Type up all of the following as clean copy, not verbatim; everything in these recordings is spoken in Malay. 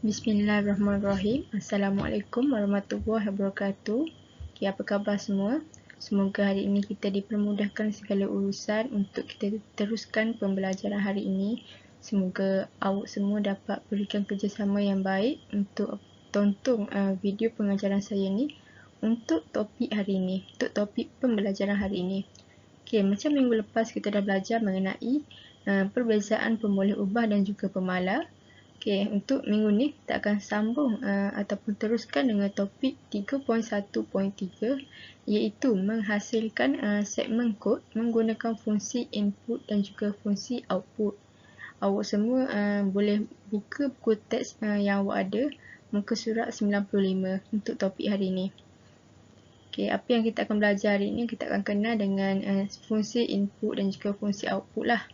Bismillahirrahmanirrahim. Assalamualaikum warahmatullahi wabarakatuh. Okay, apa khabar semua? Semoga hari ini kita dipermudahkan segala urusan untuk kita teruskan pembelajaran hari ini. Semoga awak semua dapat berikan kerjasama yang baik untuk tonton video pengajaran saya ni untuk topik hari ini, untuk topik pembelajaran hari ini. Okay, macam minggu lepas kita dah belajar mengenai perbezaan pemboleh ubah dan juga pemalar. Okay, untuk minggu ni kita akan sambung ataupun teruskan dengan topik 3.1.3 iaitu menghasilkan segmen kod menggunakan fungsi input dan juga fungsi output. Awak semua boleh buka buku teks yang awak ada, muka surat 95 untuk topik hari ini. Okay, apa yang kita akan belajar hari ini, kita akan kenal dengan fungsi input dan juga fungsi output lah.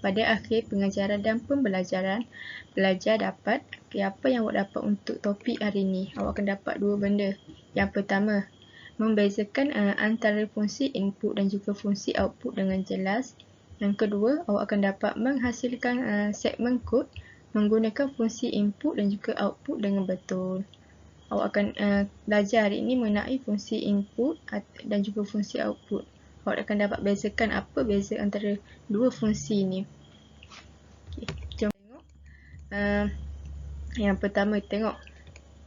Pada akhir pengajaran dan pembelajaran, pelajar dapat apa yang awak dapat untuk topik hari ini. Awak akan dapat dua benda. Yang pertama, membezakan antara fungsi input dan juga fungsi output dengan jelas. Yang kedua, awak akan dapat menghasilkan segmen kod menggunakan fungsi input dan juga output dengan betul. Awak akan belajar hari ini mengenai fungsi input dan juga fungsi output. Awak akan dapat bezakan apa beza antara dua fungsi ini. Okay, jom tengok. Yang pertama, tengok.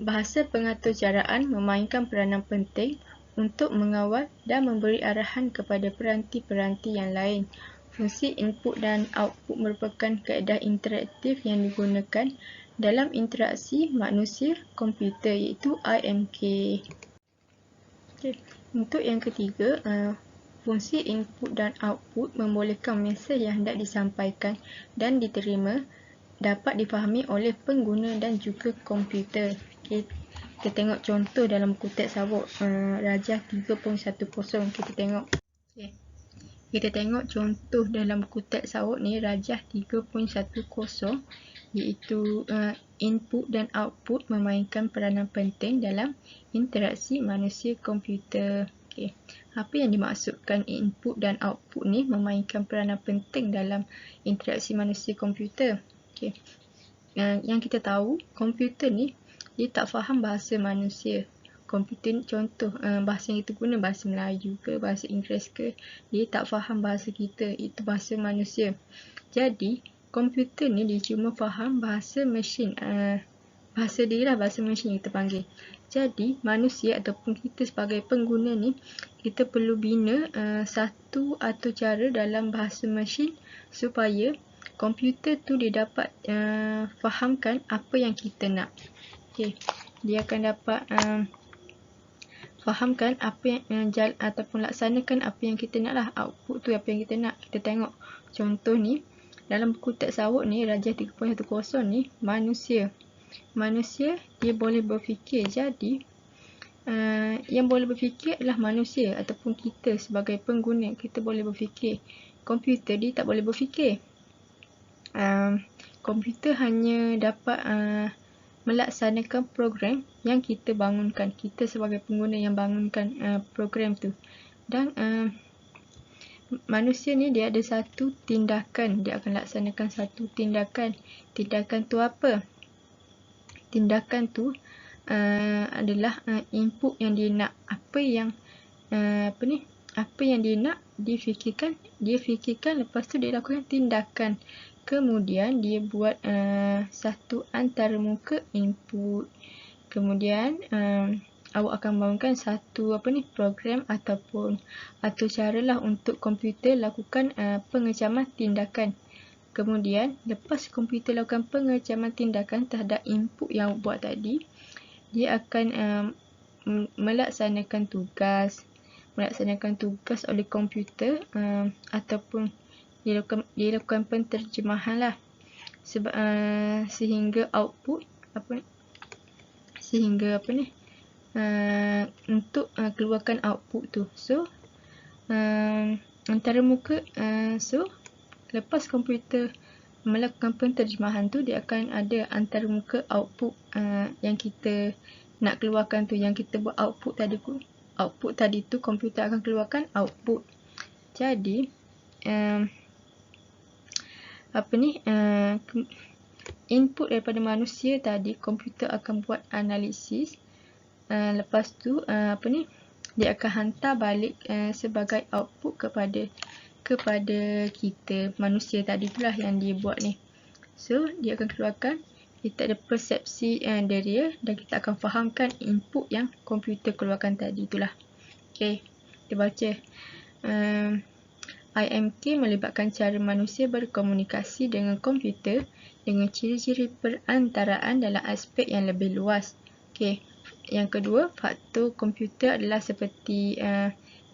Bahasa pengatur jaraan memainkan peranan penting untuk mengawal dan memberi arahan kepada peranti-peranti yang lain. Fungsi input dan output merupakan kaedah interaktif yang digunakan dalam interaksi manusia-komputer iaitu IMK. Okay. Untuk yang ketiga, fungsi input dan output membolehkan mesej yang hendak disampaikan dan diterima dapat difahami oleh pengguna dan juga komputer. Okay. Kita tengok contoh dalam buku teks awak, Rajah 3.10. Kita tengok. Okay. Kita tengok contoh dalam buku teks awak ni, Rajah 3.10, iaitu input dan output memainkan peranan penting dalam interaksi manusia-komputer. Okay. Apa yang dimaksudkan input dan output ni memainkan peranan penting dalam interaksi manusia-komputer? Okay. Yang kita tahu, komputer ni dia tak faham bahasa manusia. Komputer ni contoh, bahasa yang kita guna bahasa Melayu ke, bahasa Inggeris ke, dia tak faham bahasa kita, itu bahasa manusia. Jadi, komputer ni dia cuma faham bahasa mesin, bahasa dia lah, bahasa mesin kita panggil. Jadi, manusia ataupun kita sebagai pengguna ni, kita perlu bina satu atau cara dalam bahasa mesin supaya komputer tu dia dapat fahamkan apa yang kita nak. Okay. Dia akan dapat fahamkan apa yang ataupun laksanakan apa yang kita nak lah. Output tu apa yang kita nak. Kita tengok contoh ni dalam buku teks awak ni, Rajah 3.10 ni, manusia dia boleh berfikir. Jadi yang boleh berfikir adalah manusia ataupun kita sebagai pengguna, kita boleh berfikir. Komputer dia tak boleh berfikir. Komputer hanya dapat melaksanakan program yang kita bangunkan, kita sebagai pengguna yang bangunkan program tu. Dan manusia ni dia ada satu tindakan, dia akan laksanakan satu tindakan. Tindakan tu apa? Tindakan tu adalah input yang dia nak, apa yang dia nak, dia fikirkan, lepas tu dia lakukan tindakan. Kemudian dia buat satu antarmuka input. Kemudian awak akan bangunkan satu program ataupun caralah untuk komputer lakukan pengecaman tindakan. Kemudian lepas komputer lakukan pengecaman tindakan terhadap input yang awak buat tadi, dia akan melaksanakan tugas oleh komputer ataupun dia lakukan penterjemahan lah sehingga output untuk keluarkan output tu. So antarmuka, so lepas komputer melakukan penterjemahan tu, dia akan ada antarmuka output yang kita nak keluarkan tu, yang kita buat output tadi tu komputer akan keluarkan output. Jadi input daripada manusia tadi, komputer akan buat analisis. Lepas tu dia akan hantar balik sebagai output kepada kita, manusia tadi itulah yang dia buat ni. So dia akan keluarkan, kita ada persepsi dari dia, dan kita akan fahamkan input yang komputer keluarkan tadi itulah. Okay, kita baca. IMK melibatkan cara manusia berkomunikasi dengan komputer dengan ciri-ciri perantaraan dalam aspek yang lebih luas. Okay. Yang kedua, faktor komputer adalah seperti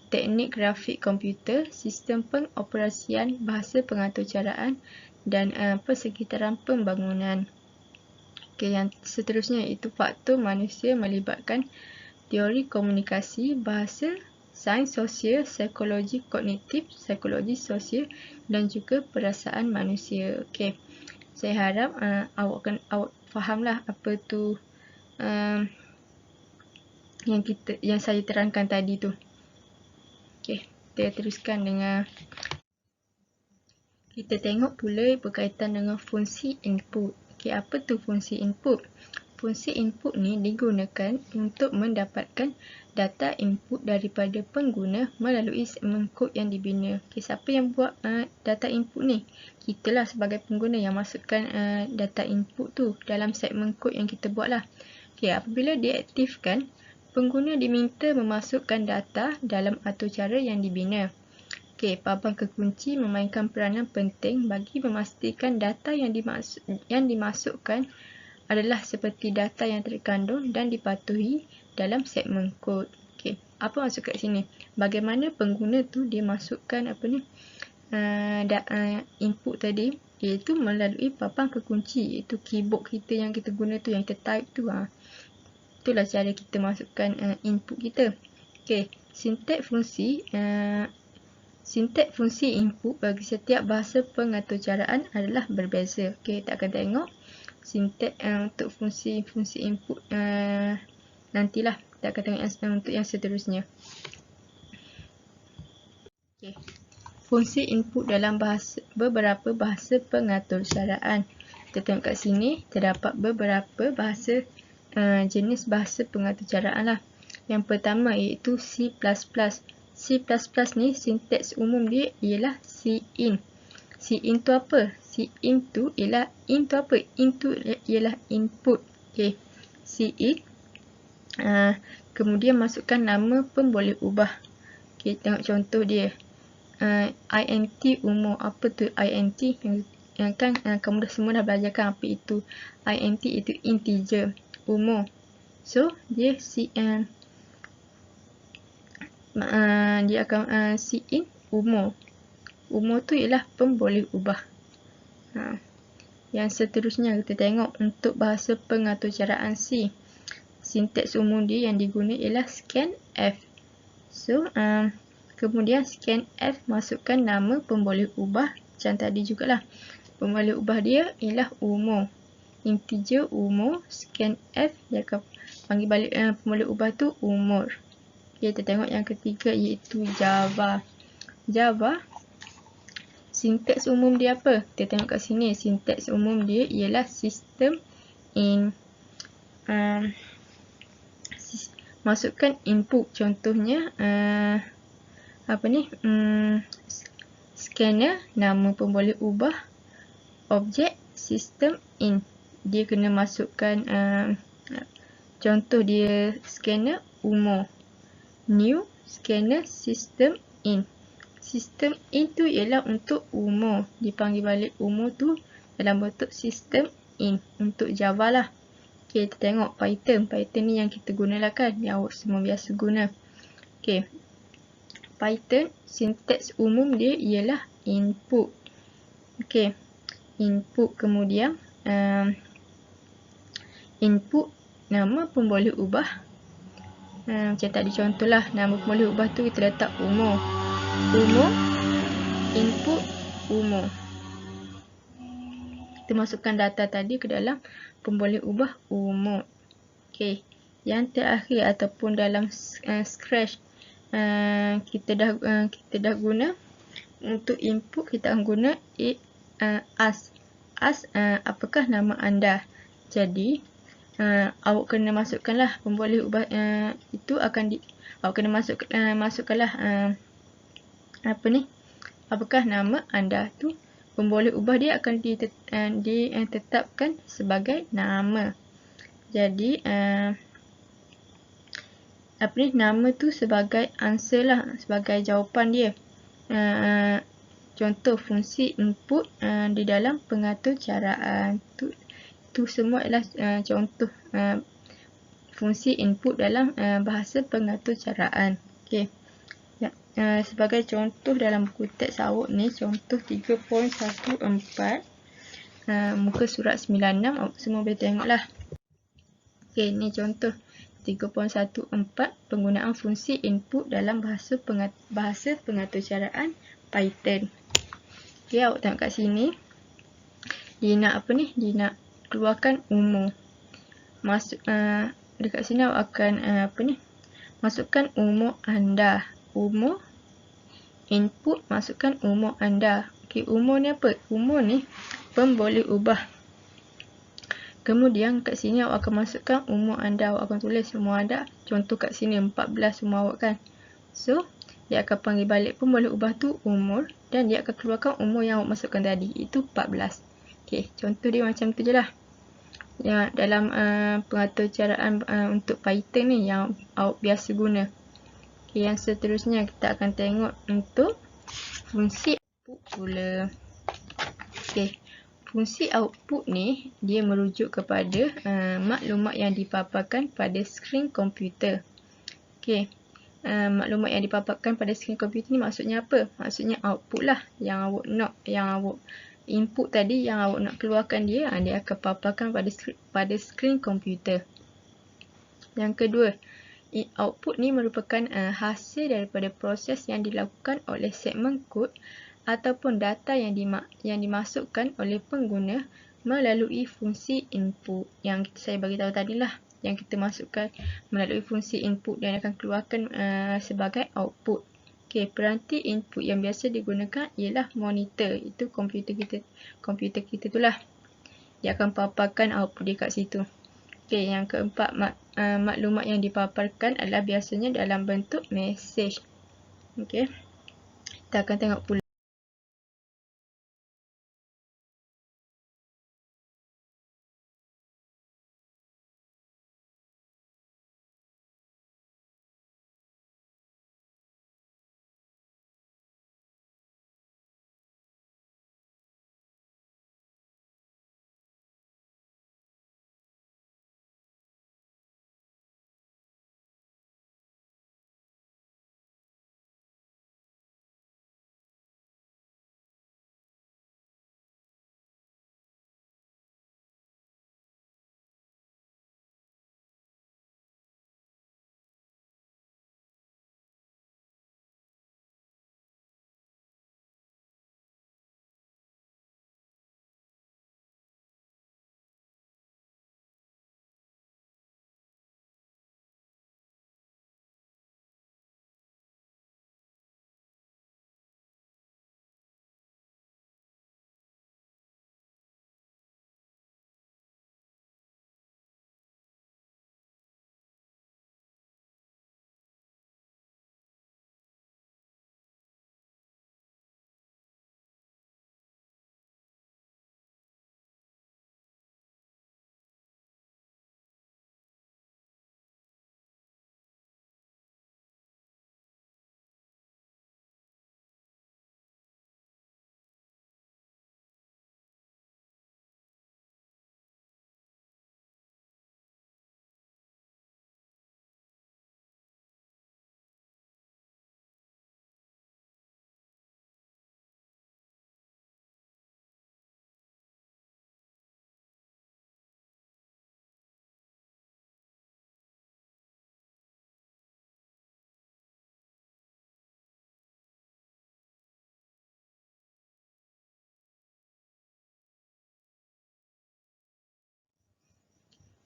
teknik grafik komputer, sistem pengoperasian, bahasa pengaturcaraan dan persekitaran pembangunan. Okay, yang seterusnya iaitu faktor manusia melibatkan teori komunikasi, bahasa, sains sosial, psikologi kognitif, psikologi sosial dan juga perasaan manusia. Okay. Saya harap awak fahamlah apa tu yang saya terangkan tadi tu. Okey, kita teruskan dengan kita tengok pula berkaitan dengan fungsi input. Okey, apa tu fungsi input? Fungsi input ni digunakan untuk mendapatkan data input daripada pengguna melalui segmen kod yang dibina. Okey, siapa yang buat data input ni? Kitalah sebagai pengguna yang masukkan data input tu dalam segmen kod yang kita buatlah. Okey, apabila diaktifkan, pengguna diminta memasukkan data dalam atur cara yang dibina. Okey, papan kekunci memainkan peranan penting bagi memastikan data yang dimasukkan adalah seperti data yang terkandung dan dipatuhi dalam segmen kod. Okey, apa maksud kat sini? Bagaimana pengguna tu dia masukkan input tadi, iaitu melalui papan kekunci, iaitu keyboard kita yang kita guna tu, yang kita type tu. Itulah cara kita masukkan input kita. Okey, sinteks fungsi input bagi setiap bahasa pengaturcaraan adalah berbeza. Okey, kita akan tengok sinteks untuk fungsi input nantilah. Kita akan tengok untuk yang seterusnya. Okey, fungsi input dalam beberapa bahasa pengaturcaraan. Kita tengok kat sini terdapat beberapa jenis bahasa pengaturcaraan lah. Yang pertama iaitu C++. C++ ni sinteks umum dia ialah Cin. Cin tu apa? Cin tu ialah apa? Ialah input. Okey, Cin. Kemudian masukkan nama pemboleh ubah. Okey, tengok contoh dia. int umum. Apa tu int? Yang kan kamu semua dah belajarkan apa itu. Int itu integer umum. So dia dia akan Cin umum. Umum tu ialah pemboleh ubah. Yang seterusnya kita tengok untuk bahasa pengaturcaraan C. Sinteks umum dia yang diguna ialah scanf. So kemudian scanf masukkan nama pemboleh ubah macam tadi jugalah. Pemboleh ubah dia ialah umum. Integer umum, scanf dia akan panggil balik pemboleh ubah tu umur. Okay, kita tengok yang ketiga iaitu Java. Java, sinteks umum dia apa? Kita tengok kat sini, sinteks umum dia ialah system in. Masukkan input, contohnya scanner, nama pemboleh ubah, objek, system in. Dia kena masukkan contoh dia scanner umum, new scanner system in. System in tu ialah untuk umur, dipanggil balik umur tu dalam bentuk system in untuk Java lah. Okay, kita tengok Python. Python ni yang kita gunalah kan, yang awak semua biasa guna. Okay, Python sinteks umum dia ialah input. Okay, input, kemudian input nama pemboleh ubah. Macam tadi contohlah, nama pemboleh ubah tu kita letak umur. Umur, input, umur. Kita masukkan data tadi ke dalam pemboleh ubah umur. Okey, yang terakhir ataupun dalam Scratch kita dah guna untuk input, kita akan guna ask. Apakah nama anda? Jadi awak kena masukkanlah pemboleh ubah itu awak kena masukkanlah apakah nama anda tu. Pemboleh ubah dia akan ditetapkan sebagai nama. Jadi nama tu sebagai answer lah, sebagai jawapan dia. Contoh fungsi input di dalam pengaturcaraan tu semua adalah contoh fungsi input dalam bahasa pengaturcaraan. Okey. Ya, sebagai contoh dalam buku teks awak ni, contoh 3.14 muka surat 96, awak semua boleh tengoklah. Okey, ni contoh 3.14 penggunaan fungsi input dalam bahasa pengaturcaraan Python. Okey, awak tengok kat sini. Dia nak dia nak keluarkan umur. Dekat sini awak akan masukkan umur anda. Umur input, masukkan umur anda. Okey, umur ni apa? Umur ni pemboleh ubah. Kemudian kat sini awak akan masukkan umur anda. Awak akan tulis umur anda. Contoh kat sini 14 umur awak kan. So, dia akan panggil balik pemboleh ubah tu umur dan dia akan keluarkan umur yang awak masukkan tadi. Itu 14. Okey, contoh dia macam tu je lah. Ya, dalam pengaturcaraan untuk Python ni yang awak biasa guna. Okay, yang seterusnya kita akan tengok untuk fungsi output pula. Okay, fungsi output ni dia merujuk kepada maklumat yang dipaparkan pada skrin komputer. Okay, maklumat yang dipaparkan pada skrin komputer ni maksudnya apa? Maksudnya output lah yang awak input tadi yang awak nak keluarkan dia akan paparkan pada skrin komputer. Yang kedua, output ni merupakan hasil daripada proses yang dilakukan oleh segmen kod ataupun data yang dimasukkan oleh pengguna melalui fungsi input yang saya bagi tahu tadi lah, yang kita masukkan melalui fungsi input dan akan keluarkan sebagai output. Okey, peranti input yang biasa digunakan ialah monitor. Itu komputer kita tu lah. Dia akan paparkan output dia kat situ. Okey, yang keempat, maklumat yang dipaparkan adalah biasanya dalam bentuk mesej. Okey, kita akan tengok pula.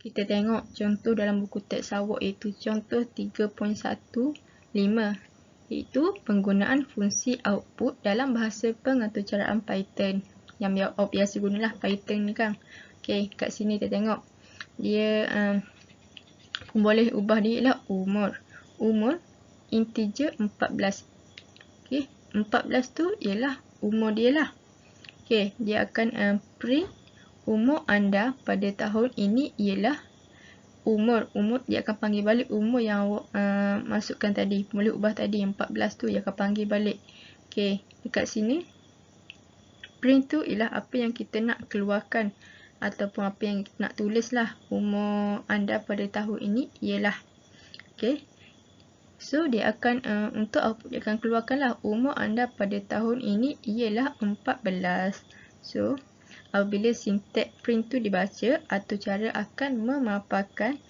Kita tengok contoh dalam buku teks awak, iaitu contoh 3.15, iaitu penggunaan fungsi output dalam bahasa pengaturcaraan Python. yang awak biasa gunalah Python ni kan. Okey, kat sini kita tengok dia boleh ubah dia lah umur. Umur integer 14. Okey, 14 tu ialah umur dia lah. Okey, dia akan print umur anda pada tahun ini ialah umur. Dia akan panggil balik umur yang awak masukkan tadi. Boleh ubah tadi 14 tu, dia akan panggil balik. Okey, dekat sini print tu ialah apa yang kita nak keluarkan ataupun apa yang kita nak tulis lah. Umur anda pada tahun ini ialah. Okey, so dia akan untuk output dia akan keluarkan lah umur anda pada tahun ini ialah 14. So apabila sinteks print tu dibaca, atau cara akan memaparkan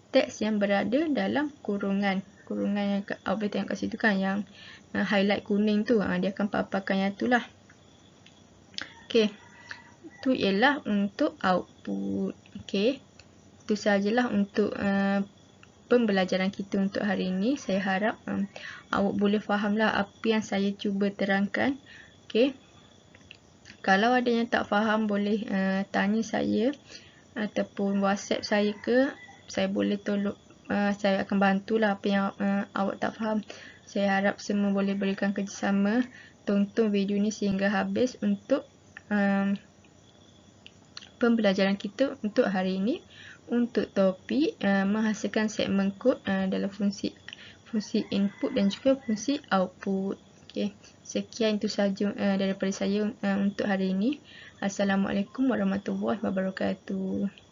teks yang berada dalam kurungan. Kurungan yang awak boleh tengok kat situ kan, yang highlight kuning tu, dia akan paparkan yang tu lah. Okey, tu ialah untuk output. Okey, itu sajalah untuk pembelajaran kita untuk hari ini. Saya harap awak boleh fahamlah apa yang saya cuba terangkan. Okey, kalau ada yang tak faham boleh tanya saya ataupun WhatsApp saya ke. Saya boleh tolong, saya akan bantulah apa yang awak tak faham. Saya harap semua boleh berikan kerjasama, tonton video ni sehingga habis untuk pembelajaran kita untuk hari ini. Untuk topik menghasilkan segmen kod dalam fungsi input dan juga fungsi output. Okey, sekian itu saja daripada saya untuk hari ini. Assalamualaikum warahmatullahi wabarakatuh.